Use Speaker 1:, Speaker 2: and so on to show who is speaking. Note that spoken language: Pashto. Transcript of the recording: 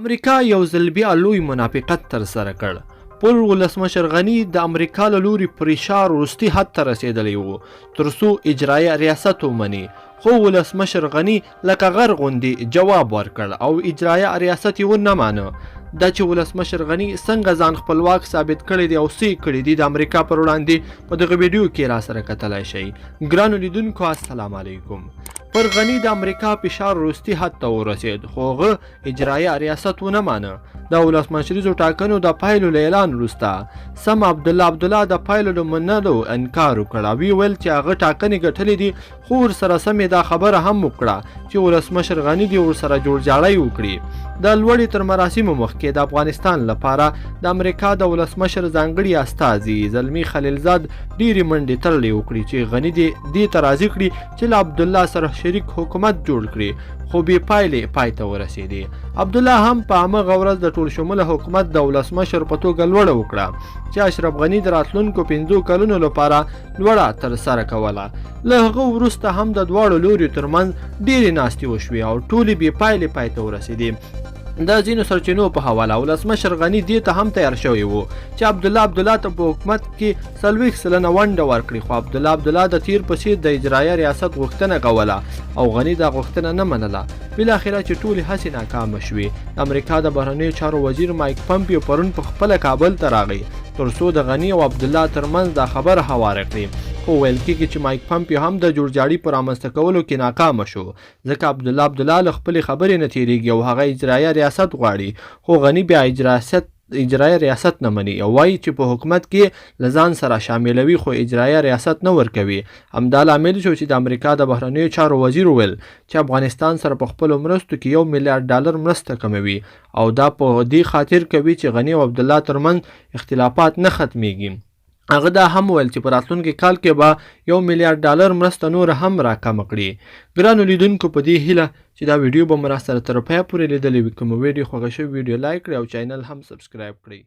Speaker 1: امریکا یو ځل بیا لوی منافقت ترسره کړ. پر ولسمشر غني د امریکا له لوري فشار وروستي حد ته رسېدلی و ترڅو اجرایه ریاست ومني، خو ولسمشر غني لکه غر غوندې جواب ورکړ او اجرایه ریاست یې ونه مانه. دا چې ولسمشر غني څنګه ځان خپلواک ثابت کړی دی او څه کړي دي د امریکا پر وړاندې په دغه ویډیو کې را سره کتلی شئ. ګرانو لیدونکو السلام علیکم. پر غني د امریکا فشار وروستي حد ته ورسېد خو هغه اجرایه ریاست ونه مانه. د ولسمشریزو ټاکنو د پایلو له اعلان وروسته سم عبدالله د پایلو له منلو انکار وکړ او ویل چې هغه ټاکنې ګټلې دي، خو ورسره سمې دا خبره هم وکړه چې ولسمشر غني دې ورسره جوړجاړی وکړي. د لوړې تر مراسمو مخکې د افغانستان لپاره د امریکا د ولسمشر ځانګړي استازي زلمي خلیلزاد ډېرې منډې تړلې وکړي چې غني دې ته راضي کړي چې له عبدالله سره شریک حکومت جوړ کړي، خو بې پایلې پای ته ورسېدې. عبدالله هم په همغه ورځ د ټول شموله حکومت د ولسمشر په توګه لوړه وکړه چې اشرف غني د راتلونکو 5 کلونو لپاره لوړه ترسره کوله. له هغه وروسته هم د دواړو لوریو ترمنځ ډېرې ناستې وشوې او ټولې بې پایلې پای ته ورسېدې. د ځینو سرچینو په حواله ولسمشر غني دې ته هم تیار شوی و چې عبدالله ته په حکومت کې 40 سلنه ونډه ورکړي، خو عبدالله د تیر په څېر د اجرایه ریاست غوښتنه کوله او غني دا غوښتنه نه منله. بالاخره چې ټولې هڅې ناکامه شوې، د امریکا د بهرنیو چارو وزیر مایک پمپیو پرون په خپله کابل ته راغی ترڅو د غني او عبدالله ترمنځ دا خبره هواره کړي، خو ویل کېږي چې مایک پمپیو هم د جوړجاړي په رامنځته کولو کې ناکامه شو ځکه عبدالله له خپلې خبرې نه تېرېږي او هغه اجرایه ریاست غواړي، خو غني بیا اجرایه ریاست نه مني او وایي چې په حکومت کې له ځان سره شاملوي خو اجرایه ریاست نه ورکوي. همدا لامل شو چې د امریکا د بهرنیو چارو وزیر وویل چې افغانستان سره په خپلو مرستو کې $1 میلیارډ مرسته کموي او دا په دې خاطر کوي چې غني او عبدالله ترمنځ اختلافات نه ختمیږي. هغه دا هم ویل چې په راتلونکي کال کې به $1 میلیارډ مرسته نور هم راکمه کړي. ګرانو لیدونکو په دې هیله چې دا ویډیو به مو راسره تر پایه پورې لیدلې وي. که مو ویډیو خوښه شوې ویډیو لایک کړئ او چینل هم سبسکرایب کړئ.